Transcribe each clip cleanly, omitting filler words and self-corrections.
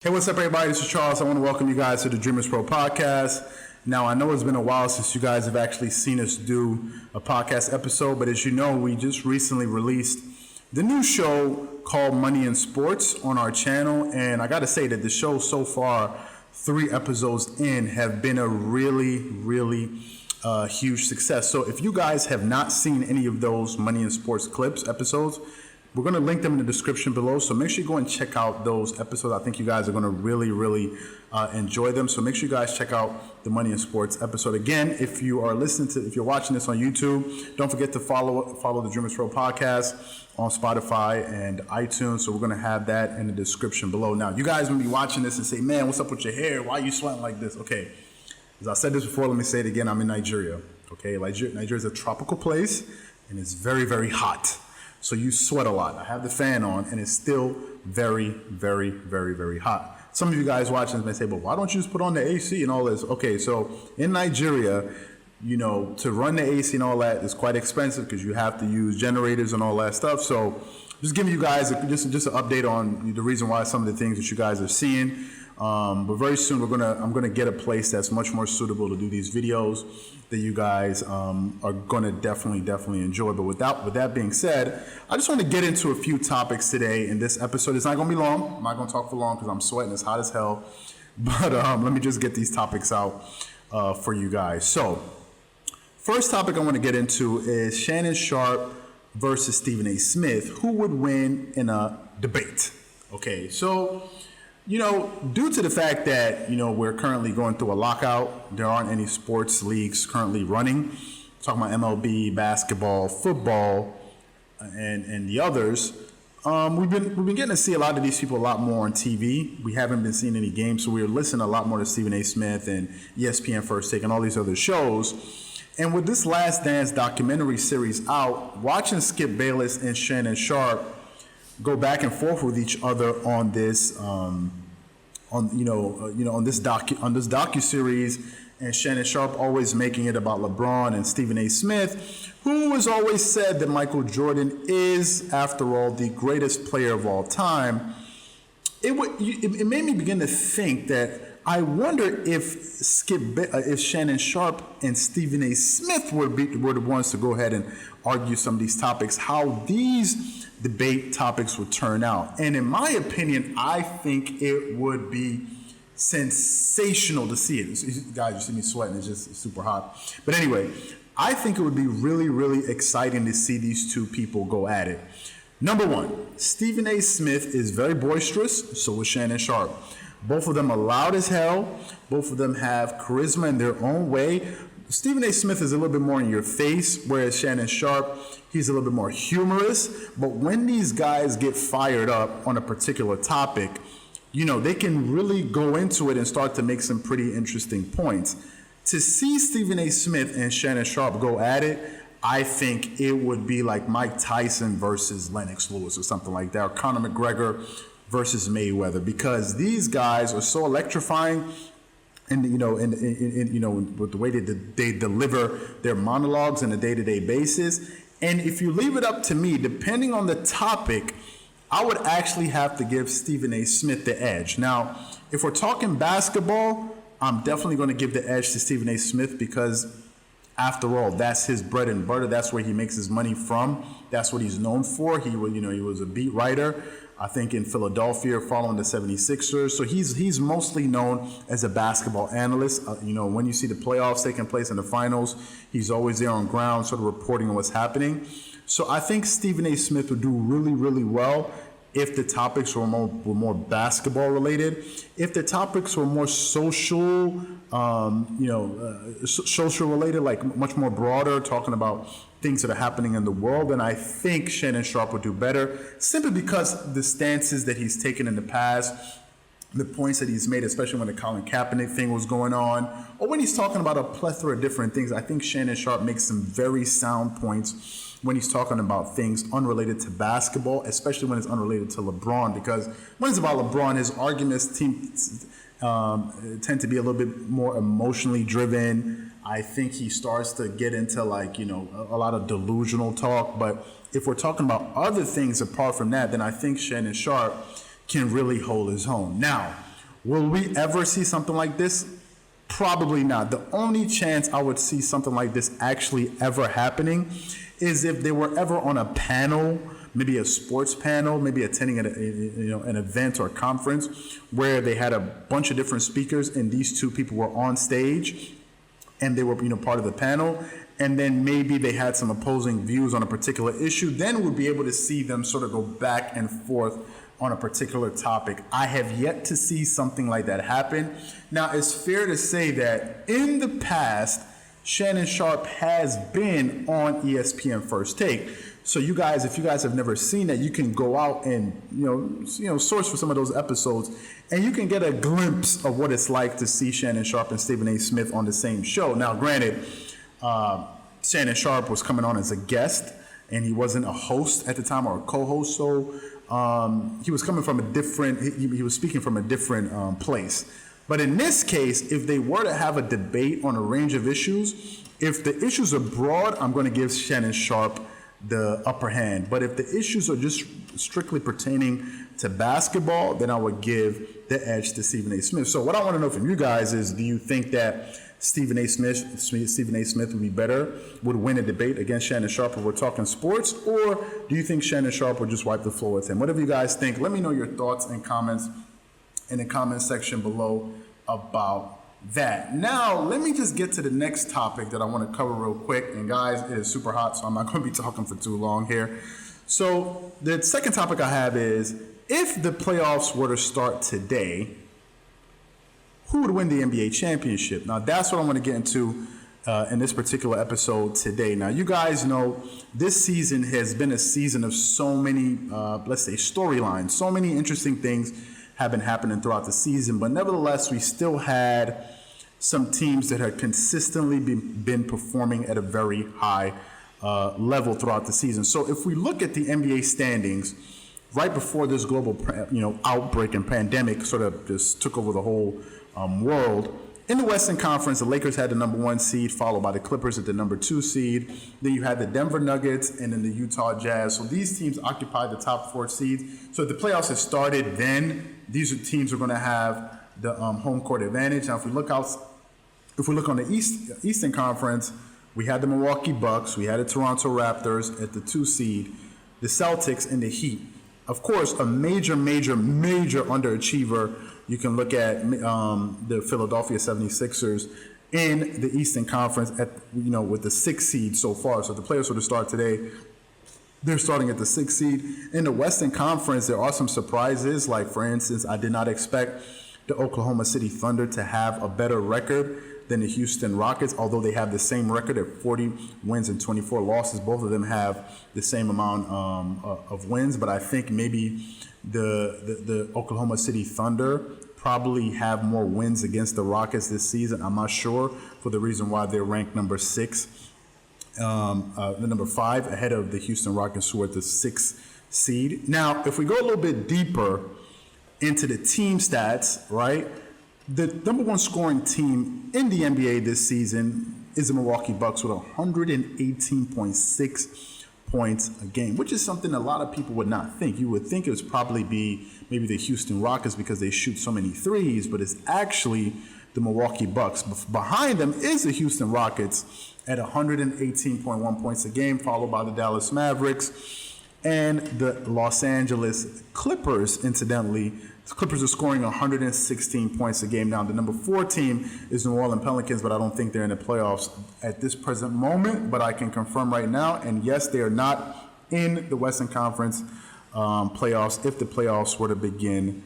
Hey, what's up, everybody? This is Charles. I want to welcome you guys to the Dreamerspro Podcast. Now, I know it's been a while since you guys have actually seen us do a podcast episode, but as you know, we just recently released the new show called Money in Sports on our channel, and I got to say that the show so far, 3 episodes in, have been a really huge success. So if you guys have not seen any of those Money in Sports clips episodes, we're going to link them in the description below, so make sure you go and check out those episodes. I think you guys are going to really enjoy them. So make sure you guys check out the Money in Sports episode. Again, if you're watching this on YouTube, don't forget to follow the Dreamerspro Podcast on Spotify and iTunes. So we're going to have that in the description below. Now, you guys will be watching this and say, "Man, what's up with your hair? Why are you sweating like this?" Okay, as I said this before, let me say it again. I'm in Nigeria. Okay, Nigeria is a tropical place, and it's very hot. So you sweat a lot. I have the fan on, and it's still very hot. Some of you guys watching may say, "But why don't you just put on the AC and all this?" Okay, so in Nigeria, to run the AC and all that is quite expensive because you have to use generators and all that stuff. So just giving you guys just an update on the reason why some of the things that you guys are seeing. But very soon I'm gonna get a place that's much more suitable to do these videos that you guys are gonna definitely enjoy. But with that being said, I just want to get into a few topics today in this episode. It's not gonna be long. I'm not gonna talk for long because I'm sweating. It's hot as hell. But let me just get these topics out for you guys. So first topic I want to get into is Shannon Sharpe versus Stephen A. Smith. Who would win in a debate? Okay, so due to the fact that, we're currently going through a lockout, there aren't any sports leagues currently running. Talking about MLB, basketball, football, and the others. We've been getting to see a lot of these people a lot more on TV. We haven't been seeing any games, so we're listening a lot more to Stephen A. Smith and ESPN First Take and all these other shows. And with this Last Dance documentary series out, watching Skip Bayless and Shannon Sharpe go back and forth with each other on this this docu-series, and Shannon Sharpe always making it about LeBron and Stephen A. Smith, who has always said that Michael Jordan is, after all, the greatest player of all time. It made me begin to think that I wonder if Shannon Sharpe and Stephen A. Smith were the ones to go ahead and argue some of these topics, how these debate topics would turn out. And in my opinion, I think it would be sensational to see it. Guys, you see me sweating, it's just super hot. But anyway, I think it would be really exciting to see these two people go at it. Number one, Stephen A. Smith is very boisterous, so is Shannon Sharpe. Both of them are loud as hell. Both of them have charisma in their own way. Stephen A. Smith is a little bit more in your face, whereas Shannon Sharpe, he's a little bit more humorous. But when these guys get fired up on a particular topic, they can really go into it and start to make some pretty interesting points. To see Stephen A. Smith and Shannon Sharpe go at it, I think it would be like Mike Tyson versus Lennox Lewis or something like that, or Conor McGregor versus Mayweather, because these guys are so electrifying. And with the way they deliver their monologues on a day-to-day basis. And if you leave it up to me, depending on the topic, I would actually have to give Stephen A. Smith the edge. Now, if we're talking basketball, I'm definitely going to give the edge to Stephen A. Smith because, after all, that's his bread and butter. That's where he makes his money from. That's what he's known for. He was a beat writer, I think, in Philadelphia following the 76ers. So he's mostly known as a basketball analyst. When you see the playoffs taking place in the finals, he's always there on ground sort of reporting on what's happening. So I think Stephen A. Smith would do really well if the topics were more basketball related. If the topics were more social, social related, like much more broader, talking about things that are happening in the world, then I think Shannon Sharpe would do better, simply because the stances that he's taken in the past, the points that he's made, especially when the Colin Kaepernick thing was going on, or when he's talking about a plethora of different things. I think Shannon Sharpe makes some very sound points when he's talking about things unrelated to basketball, especially when it's unrelated to LeBron, because when it's about LeBron, his arguments tend to be a little bit more emotionally driven. I think he starts to get into a lot of delusional talk. But if we're talking about other things apart from that, then I think Shannon Sharpe can really hold his own. Now, Will we ever see something like this? Probably not. The only chance I would see something like this actually ever happening is if they were ever on a panel, maybe a sports panel, maybe attending an event or a conference where they had a bunch of different speakers and these two people were on stage and they were part of the panel, and then maybe they had some opposing views on a particular issue. Then we'd be able to see them sort of go back and forth on a particular topic. I have yet to see something like that happen. Now, it's fair to say that in the past, Shannon Sharpe has been on ESPN First Take. So you guys, if you guys have never seen that, you can go out and source for some of those episodes, and you can get a glimpse of what it's like to see Shannon Sharpe and Stephen A. Smith on the same show. Now, granted, Shannon Sharpe was coming on as a guest, and he wasn't a host at the time or a co-host. So he was coming from a different. He was speaking from a different place. But in this case, if they were to have a debate on a range of issues, if the issues are broad, I'm going to give Shannon Sharpe the upper hand. But if the issues are just strictly pertaining to basketball, then I would give the edge to Stephen A. Smith. So what I want to know from you guys is, do you think that Stephen A. Smith would be better, would win a debate against Shannon Sharpe if we're talking sports, or do you think Shannon Sharpe would just wipe the floor with him? Whatever you guys think, let me know your thoughts and comments in the comment section below about that. Now, let me just get to the next topic that I want to cover real quick. And guys, it is super hot, so I'm not going to be talking for too long here. So the second topic I have is, if the playoffs were to start today, who would win the NBA championship? Now, that's what I want to get into in this particular episode today. Now, you guys know this season has been a season of so many, let's say, storylines. So many interesting things have been happening throughout the season. But nevertheless, we still had some teams that had consistently been performing at a very high level throughout the season. So if we look at the NBA standings, right before this global outbreak and pandemic sort of just took over the whole world, in the Western Conference, the Lakers had the number 1 seed, followed by the Clippers at the number 2 seed. Then you had the Denver Nuggets and then the Utah Jazz. So these teams occupied the top 4 seeds. So if the playoffs had started then, these teams are going to have the home court advantage. Now, if we look on the Eastern Conference, we had the Milwaukee Bucks, we had the Toronto Raptors at the 2 seed, the Celtics and the Heat. Of course, a major underachiever, you can look at the Philadelphia 76ers in the Eastern Conference at with the 6th seed so far. So the players were to start today, they're starting at the 6th seed. In the Western Conference, there are some surprises. Like, for instance, I did not expect the Oklahoma City Thunder to have a better record than the Houston Rockets, although they have the same record at 40 wins and 24 losses. Both of them have the same amount of wins, but I think maybe the Oklahoma City Thunder probably have more wins against the Rockets this season. I'm not sure, for the reason why they're ranked number 6. The number 5 ahead of the Houston Rockets, who are the 6th seed. Now, if we go a little bit deeper into the team stats, right? The number 1 scoring team in the NBA this season is the Milwaukee Bucks with 118.6 points a game, which is something a lot of people would not think. You would think it would probably be maybe the Houston Rockets because they shoot so many threes, but it's actually the Milwaukee Bucks. Behind them is the Houston Rockets at 118.1 points a game, followed by the Dallas Mavericks and the Los Angeles Clippers. Incidentally, the Clippers are scoring 116 points a game. Now, the number 4 team is New Orleans Pelicans, but I don't think they're in the playoffs at this present moment. But I can confirm right now, and yes, they are not in the Western Conference playoffs if the playoffs were to begin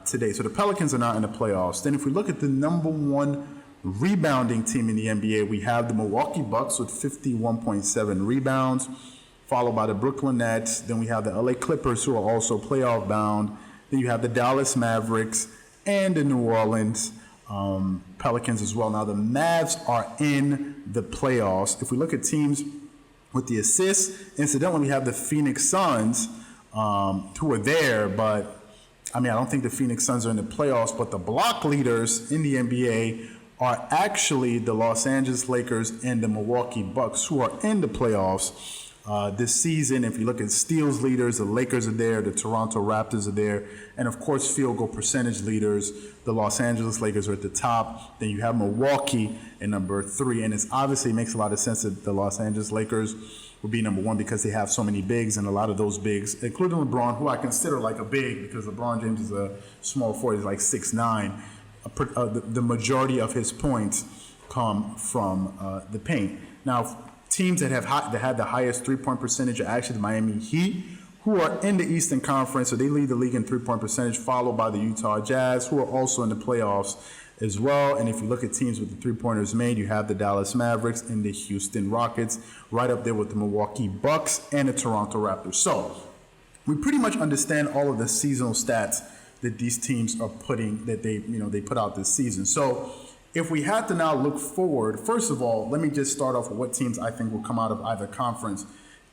today. So the Pelicans are not in the playoffs. Then if we look at the number 1 rebounding team in the NBA, we have the Milwaukee Bucks with 51.7 rebounds, followed by the Brooklyn Nets. Then we have the LA Clippers, who are also playoff bound. Then you have the Dallas Mavericks and the New Orleans Pelicans as well. Now, the Mavs are in the playoffs. If we look at teams with the assists, incidentally, we have the Phoenix Suns, who are there, but I don't think the Phoenix Suns are in the playoffs, but the block leaders in the NBA are actually the Los Angeles Lakers and the Milwaukee Bucks, who are in the playoffs. this season. If you look at steals leaders, the Lakers are there, the Toronto Raptors are there, and of course field goal percentage leaders, the Los Angeles Lakers are at the top. Then you have Milwaukee at number 3, and it obviously makes a lot of sense that the Los Angeles Lakers would be number 1 because they have so many bigs, and a lot of those bigs, including LeBron, who I consider like a big because LeBron James is a small forward, he's like 6'9". The majority of his points come from the paint. Now, teams that had the highest three-point percentage are actually the Miami Heat, who are in the Eastern Conference, so they lead the league in three-point percentage, followed by the Utah Jazz, who are also in the playoffs as well. And if you look at teams with the three-pointers made, you have the Dallas Mavericks and the Houston Rockets, right up there with the Milwaukee Bucks and the Toronto Raptors. So we pretty much understand all of the seasonal stats that these teams are putting, that they put out this season. So if we had to now look forward, first of all, let me just start off with what teams I think will come out of either conference.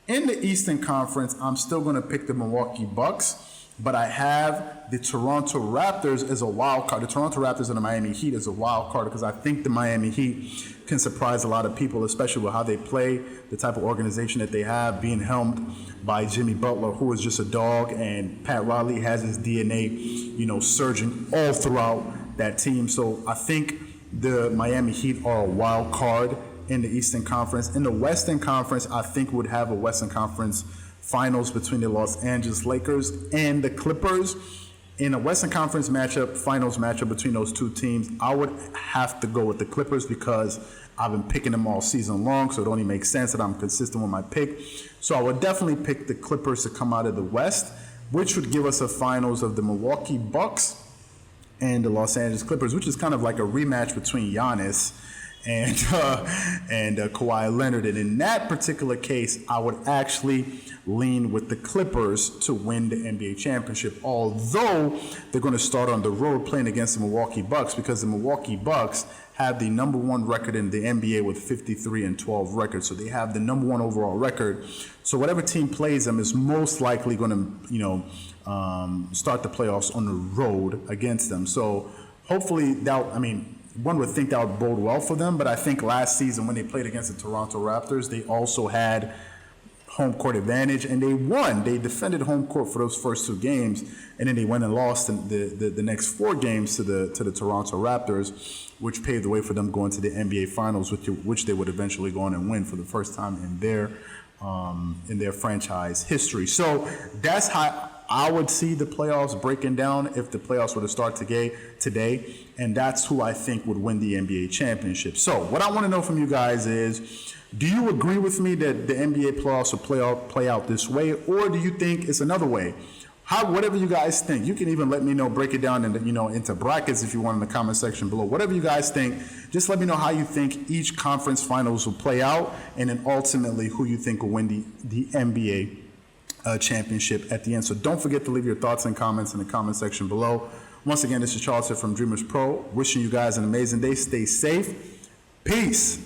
In the Eastern Conference, I'm still going to pick the Milwaukee Bucks, but I have the Toronto Raptors as a wild card. The Toronto Raptors and the Miami Heat as a wild card because I think the Miami Heat can surprise a lot of people, especially with how they play, the type of organization that they have, being helmed by Jimmy Butler, who is just a dog, and Pat Riley has his DNA, surging all throughout that team. So I think the Miami Heat are a wild card in the Eastern Conference. In the Western Conference, I think would have a Western Conference Finals between the Los Angeles Lakers and the Clippers. In a Western Conference finals matchup between those two teams, I would have to go with the Clippers because I've been picking them all season long, so it only makes sense that I'm consistent with my pick. So I would definitely pick the Clippers to come out of the West, which would give us a finals of the Milwaukee Bucks and the Los Angeles Clippers, which is kind of like a rematch between Giannis and Kawhi Leonard. And in that particular case, I would actually lean with the Clippers to win the NBA championship, although they're going to start on the road playing against the Milwaukee Bucks because the Milwaukee Bucks have the number 1 record in the NBA with 53-12 record. So they have the number 1 overall record. So whatever team plays them is most likely going to, start the playoffs on the road against them. So hopefully one would think that would bode well for them, but I think last season when they played against the Toronto Raptors, they also had home court advantage, and they won. They defended home court for those first 2 games, and then they went and lost the next 4 games to the Toronto Raptors, which paved the way for them going to the NBA Finals, which they would eventually go on and win for the first time in their franchise history. So that's how I would see the playoffs breaking down if the playoffs were to start today, and that's who I think would win the NBA championship. So what I want to know from you guys is, do you agree with me that the NBA playoffs will play out this way, or do you think it's another way? Whatever you guys think, you can even let me know, break it down into brackets if you want in the comment section below. Whatever you guys think, just let me know how you think each conference finals will play out, and then ultimately who you think will win the NBA championship at the end. So don't forget to leave your thoughts and comments in the comment section below. Once again, this is Charles here from Dreamerspro, wishing you guys an amazing day. Stay safe. Peace.